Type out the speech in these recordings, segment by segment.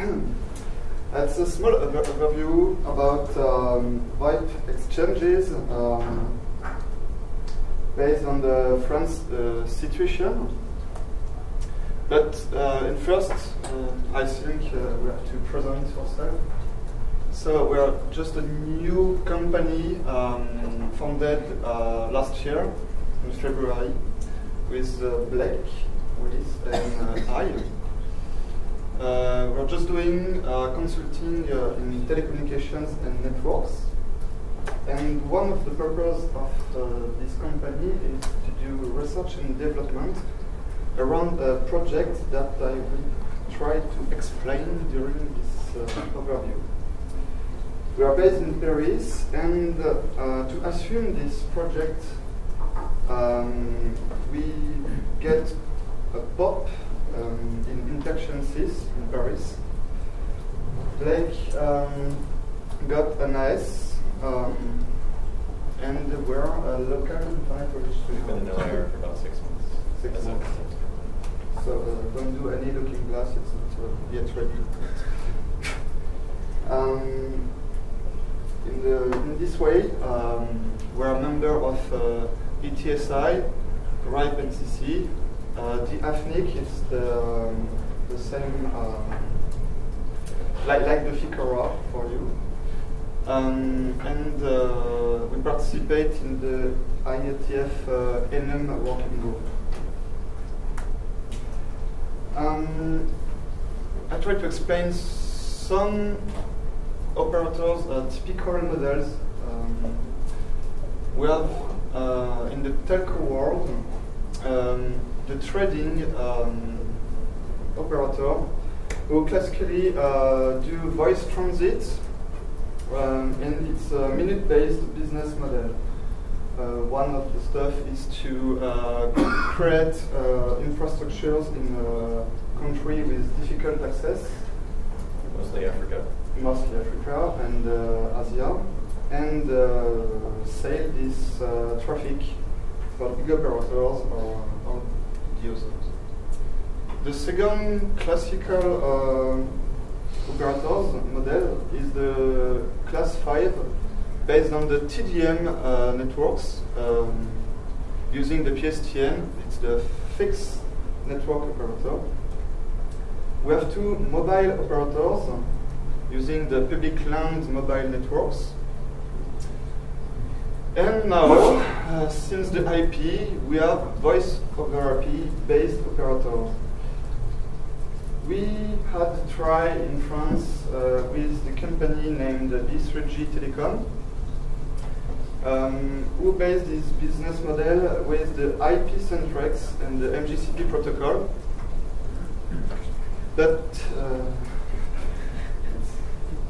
It's a small overview about VoIP exchanges based on the France situation. But in first, I think we have to present ourselves. So we are just a new company founded last year in February with Blake, Willis, and I. We're just doing consulting in telecommunications and networks. And one of the purposes of this company is to do research and development around a project that I will try to explain during this overview. We are based in Paris, and to assume this project, we get a POP in Interaction 6 in Paris. Blake got an AS, and we're a local internet Polish. We've been in LIR for about 6 months. 6 months. So don't do any looking glass, it's not yet ready. In this way, we're a member of ETSI, RIPE and CC. The AFNIC is the same, like the FICORA for you. And we participate in the IETF NM working group. I try to explain some operators, typical models. We have in the telco world the trading operator who classically do voice transit, and it's a minute-based business model. One of the stuff is to create infrastructures in a country with difficult access. Mostly Africa. Mostly Africa and Asia, and sell this traffic for big operators or the users. The second classical operators model is the class 5, based on the TDM networks using the PSTN. It's the fixed network operator. We have two mobile operators using the public land mobile networks. And now, since the IP, we have voice over IP based operators. We had to try in France with the company named B3G Telecom, who based this business model with the IP TREX and the MGCP protocol. But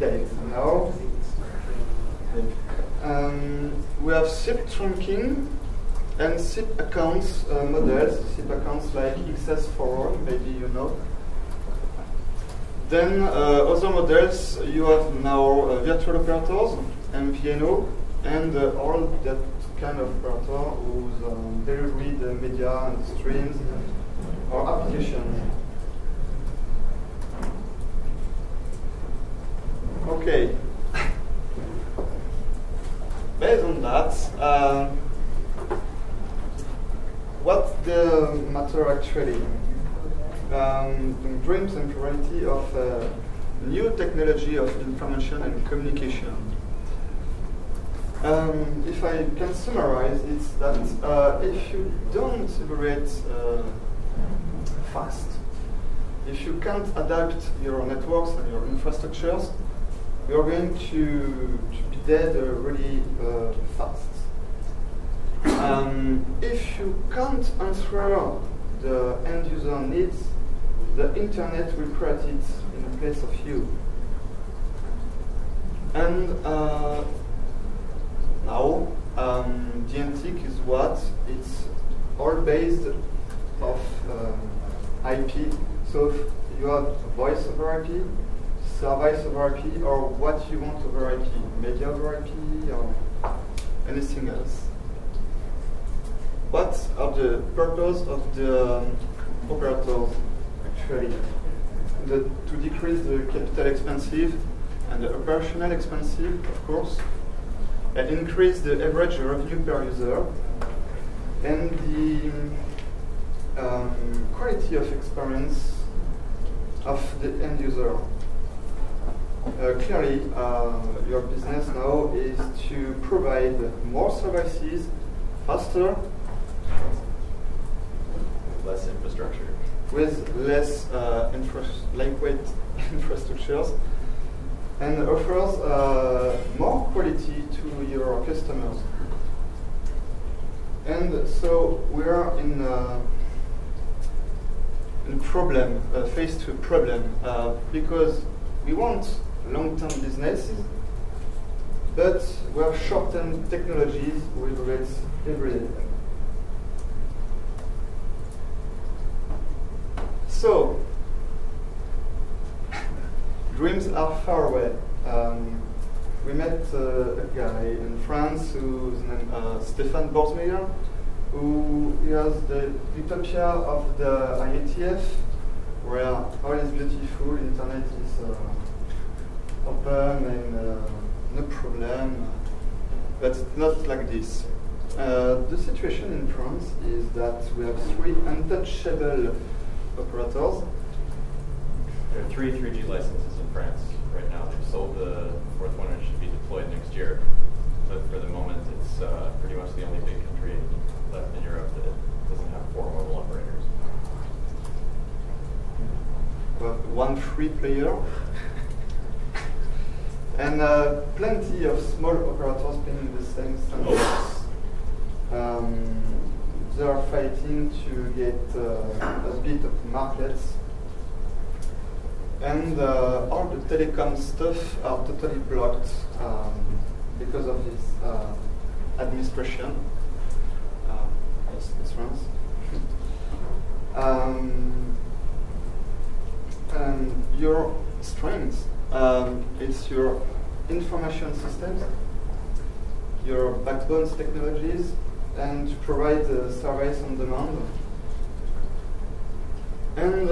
it's now. We have SIP trunking and SIP accounts models, SIP accounts like XS4, maybe you know. Then other models, you have now virtual operators, MVNO, and all that kind of operator who's delivery the media and streams or applications. Okay. Based on that, what's the matter actually? The dreams and reality of new technology of information and communication. If I can summarize, it's that if you don't iterate fast, if you can't adapt your networks and your infrastructures, you're going to be dead really fast. If you can't answer the end user needs, the internet will create it in place of you. And now, DNTIC is what? It's all based of IP. So if you have voice over IP, service over IP, or what you want over IP, media over IP, or anything else. What are the purpose of the operators actually? to decrease the capital expensive and the operational expensive, of course, and increase the average revenue per user, and the quality of experience of the end user. Clearly, your business now is to provide more services faster, less infrastructure, with less lightweight infrastructures, and offers more quality to your customers. And so we are in problem, faced with problem, because we want long-term businesses, but we have short-term technologies with rates every day. So, dreams are far away. We met a guy in France whose name is Stéphane Borsmeyer, who has the utopia of the IETF, where all is beautiful, internet is open and no problem, but it's not like this. The situation in France is that we have 3 untouchable operators. There are 3 3G licenses in France right now. They've sold the 4th one and should be deployed next year. But for the moment, it's pretty much the only big country left in Europe that doesn't have 4 mobile operators. We have 1 free player and plenty of small operators playing the same standards. They are fighting to get a bit of markets, and all the telecom stuff are totally blocked because of this administration. It's France. Your strength, it's your information systems, your backbone technologies, and to provide service on demand. And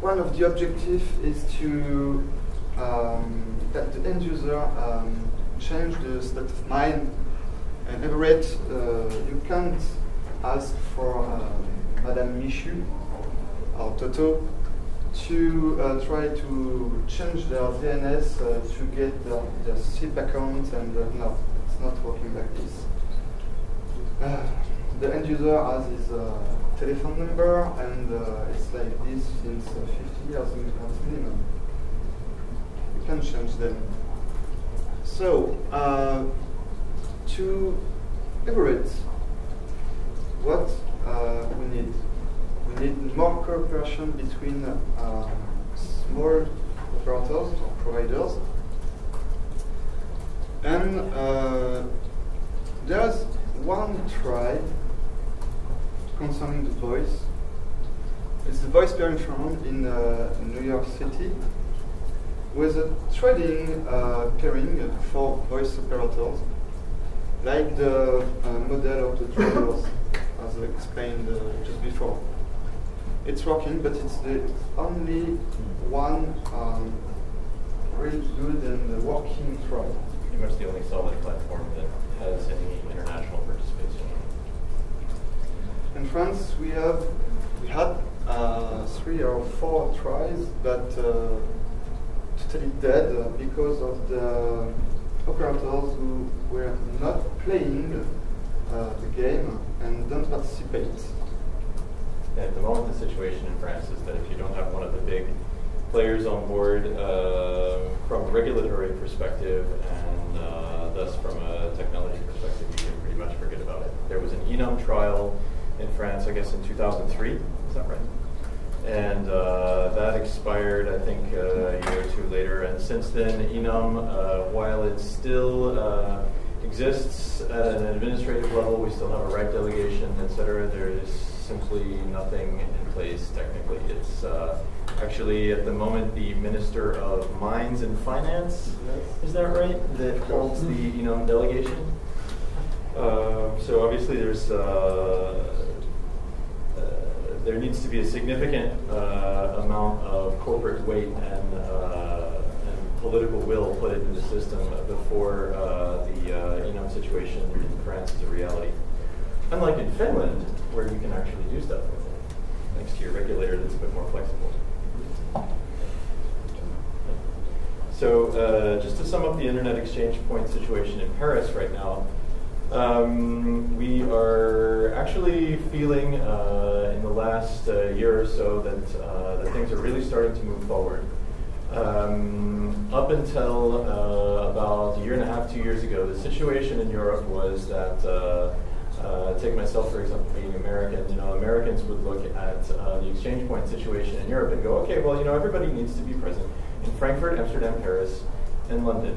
one of the objectives is to that the end user change the state of mind. And Everett, you can't ask for Madame Michu or Toto to try to change their DNS to get their SIP account, and no, it's not working like this. The end user has his telephone number, and it's like this since 50 years minimum. You can change them. So, to Everett, what we need? We need more cooperation between small operators or providers, and there's one try concerning the voice. It's the voice pairing firm in New York City, with a trading pairing for voice operators, like the model of the traders, as I explained just before. It's working, but it's the only one really good and working try. Pretty much the only solid platform that has any international participation. In France, we had 3 or 4 tries, but totally dead because of the operators who were not playing the game and don't participate. And at the moment, the situation in France is that if you don't have one of the big players on board from a regulatory perspective and thus from a technology perspective, you can pretty much forget about it. There was an ENOM trial in France, I guess in 2003, is that right? And that expired, I think, a year or 2 later. And since then, ENOM, while it still exists at an administrative level, we still have a right delegation, etc. There is simply nothing in place technically. It's actually at the moment the Minister of Mines and Finance, is that right, that holds the ENOM delegation. So obviously there's there needs to be a significant amount of corporate weight and political will put into the system before the enum situation in France is a reality. Unlike in Finland, where you can actually do stuff with it, thanks to your regulator that's a bit more flexible. So just to sum up the internet exchange point situation in Paris right now, we are actually feeling in the last year or so that things are really starting to move forward. Up until about a year and a half, 2 years ago, the situation in Europe was that, take myself for example, being American, Americans would look at the exchange point situation in Europe and go, okay, well, everybody needs to be present in Frankfurt, Amsterdam, Paris, and London.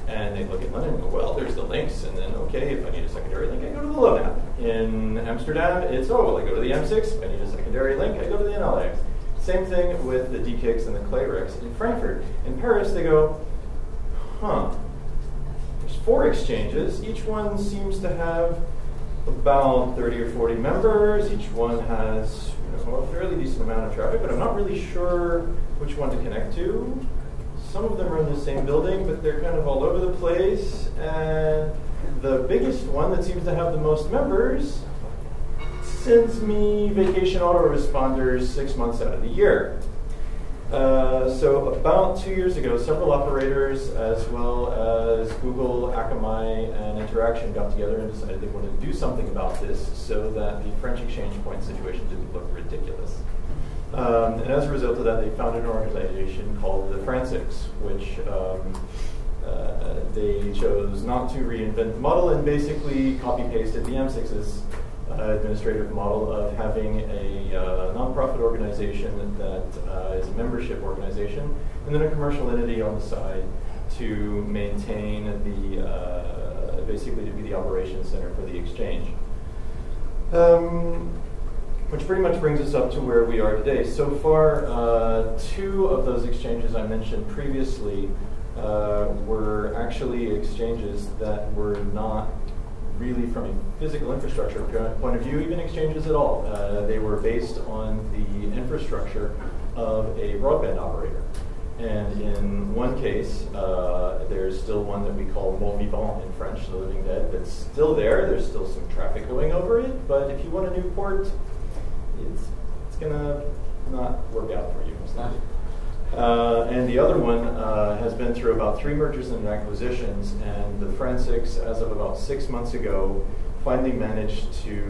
And they look at London and go, well, there's the links, and then, okay, if I need a secondary link, I go to the LONAP. In Amsterdam, it's, oh, well, I go to the M6. If I need a secondary link, I go to the NLX. Same thing with the DKIX and the CLAREX in Frankfurt. In Paris, they go, there's 4 exchanges. Each one seems to have about 30 or 40 members. Each one has a fairly decent amount of traffic, but I'm not really sure which one to connect to. Some of them are in the same building, but they're kind of all over the place. And the biggest one that seems to have the most members sends me vacation autoresponders 6 months out of the year. So about 2 years ago, several operators, as well as Google, Akamai, and Interaction got together and decided they wanted to do something about this so that the French exchange point situation didn't look ridiculous. And as a result of that, they founded an organization called the TREX, which they chose not to reinvent the model and basically copy-pasted the M6's administrative model of having a nonprofit organization that is a membership organization, and then a commercial entity on the side to maintain the, basically to be the operations center for the exchange. Which pretty much brings us up to where we are today. So far, 2 of those exchanges I mentioned previously were actually exchanges that were not really from a physical infrastructure point of view, even exchanges at all. They were based on the infrastructure of a broadband operator. And in one case, there's still one that we call mort vivant in French, the living dead, that's still there. There's still some traffic going over it, but if you want a new port, it's gonna not work out for you. It's not. And the other one has been through about 3 mergers and acquisitions, and the forensics, as of about 6 months ago, finally managed to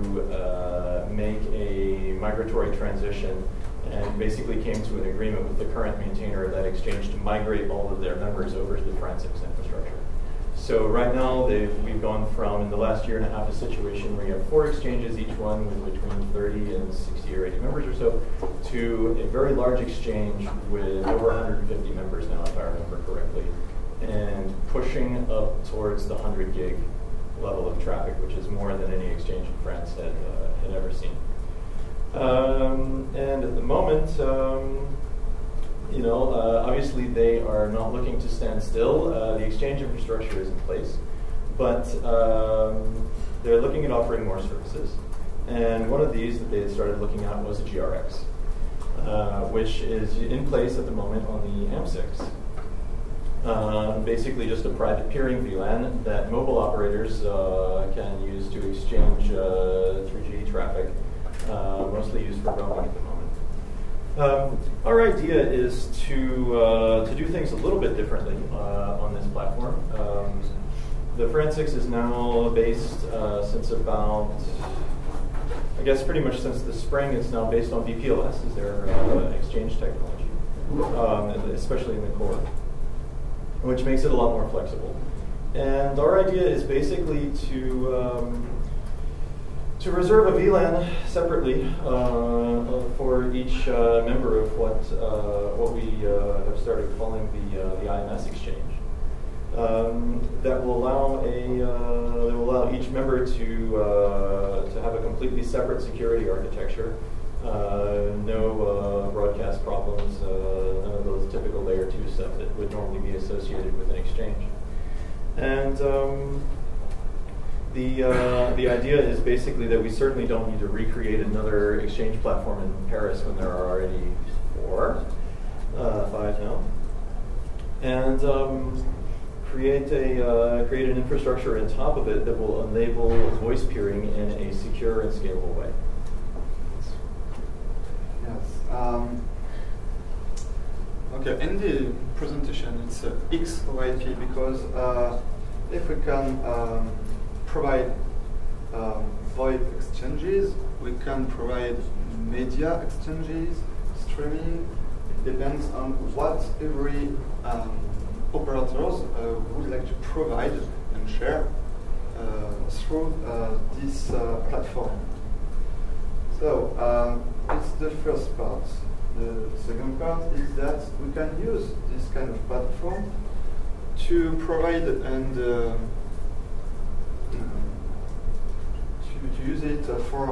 make a migratory transition and basically came to an agreement with the current maintainer of that exchange to migrate all of their members over to the forensics infrastructure. So right now, we've gone from, in the last year and a half, a situation where you have 4 exchanges, each one with between 30 and 60 or 80 members or so, to a very large exchange with over 150 members now, if I remember correctly, and pushing up towards the 100 gig level of traffic, which is more than any exchange in France had ever seen. And at the moment, obviously they are not looking to stand still. The exchange infrastructure is in place, but they're looking at offering more services. And one of these that they had started looking at was a GRX, which is in place at the moment on the M6. Basically just a private peering VLAN that mobile operators can use to exchange 3G traffic, mostly used for roaming at the moment. Our idea is to do things a little bit differently on this platform. The forensics is now based since about, I guess pretty much since the spring, it's now based on VPLS as their exchange technology, especially in the core, which makes it a lot more flexible. And our idea is basically to reserve a VLAN separately for each member of what we have started calling the IMS exchange. That will allow each member to have a completely separate security architecture. No broadcast problems, none of those typical layer 2 stuff that would normally be associated with an exchange. And The idea is basically that we certainly don't need to recreate another exchange platform in Paris when there are already 5 now, and create an infrastructure on top of it that will enable voice peering in a secure and scalable way. Yes. Okay. In the presentation, it's XVoIP because if we can provide VoIP exchanges, we can provide media exchanges, streaming. It depends on what every operators would like to provide and share through this platform. So it's the first part. The second part is that we can use this kind of platform to provide and to use it for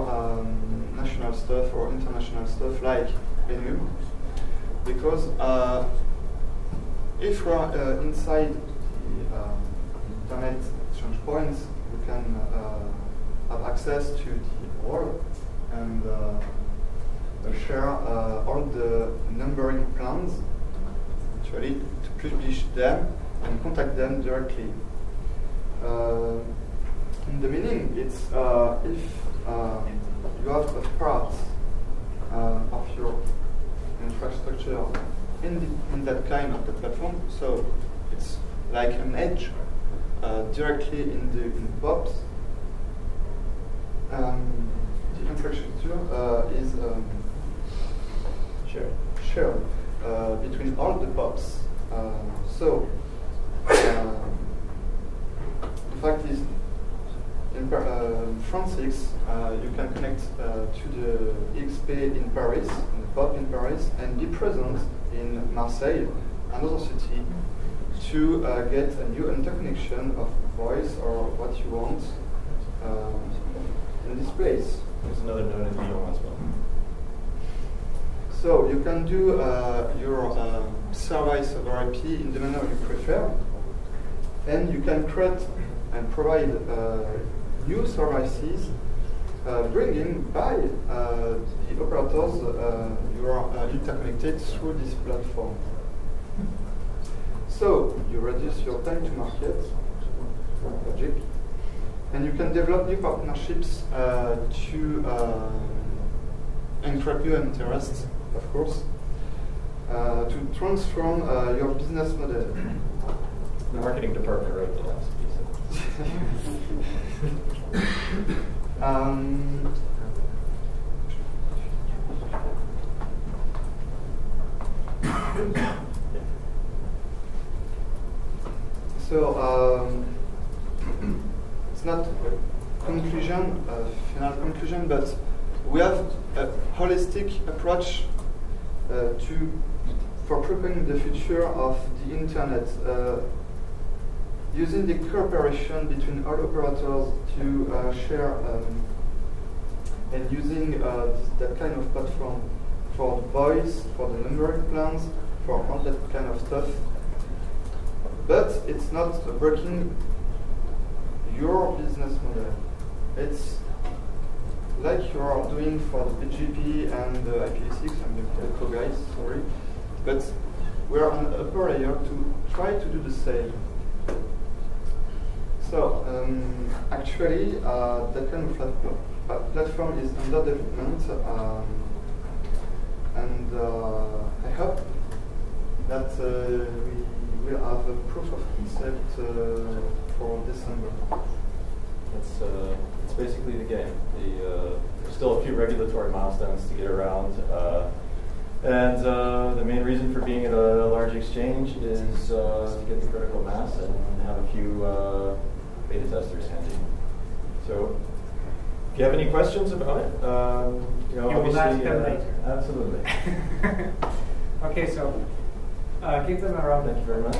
national stuff or international stuff like NU. Because if we are inside the internet exchange points, we can have access to the world and share all the numbering plans, actually, to publish them and contact them directly. In the meaning, it's if you have a part of your infrastructure in that kind of the platform, so it's like an edge directly in the POPs. The infrastructure is shared between all the POPs. So the fact is, in France X, you can connect to the XP in Paris, in the POP in Paris, and be present in Marseille, another city, to get a new interconnection of voice or what you want in this place. There's another node in Lyon as well. So you can do your service over IP in the manner you prefer, and you can create and provide new services bringing by the operators you are interconnected through this platform. So you reduce your time to market, logic, and you can develop new partnerships to encourage new interests, of course, to transform your business model. The marketing department wrote the last piece. So it's not a conclusion, a final conclusion, but we have a holistic approach for preparing the future of the internet, using the cooperation between all operators to share and using that kind of platform for the voice, for the numbering plans, for all that kind of stuff. But it's not breaking your business model. It's like you are doing for the BGP and the IPv6 and the telco guys, sorry. But we are on the upper layer to try to do the same. So actually, that kind of platform is under development, and I hope that we will have a proof of concept for December. It's basically the game. There's still a few regulatory milestones to get around, and the main reason for being at a large exchange is to get the critical mass and have a few beta testers handy. So, if you have any questions about it, you will ask them later. Absolutely. Okay, so give them a round. Thank you very much.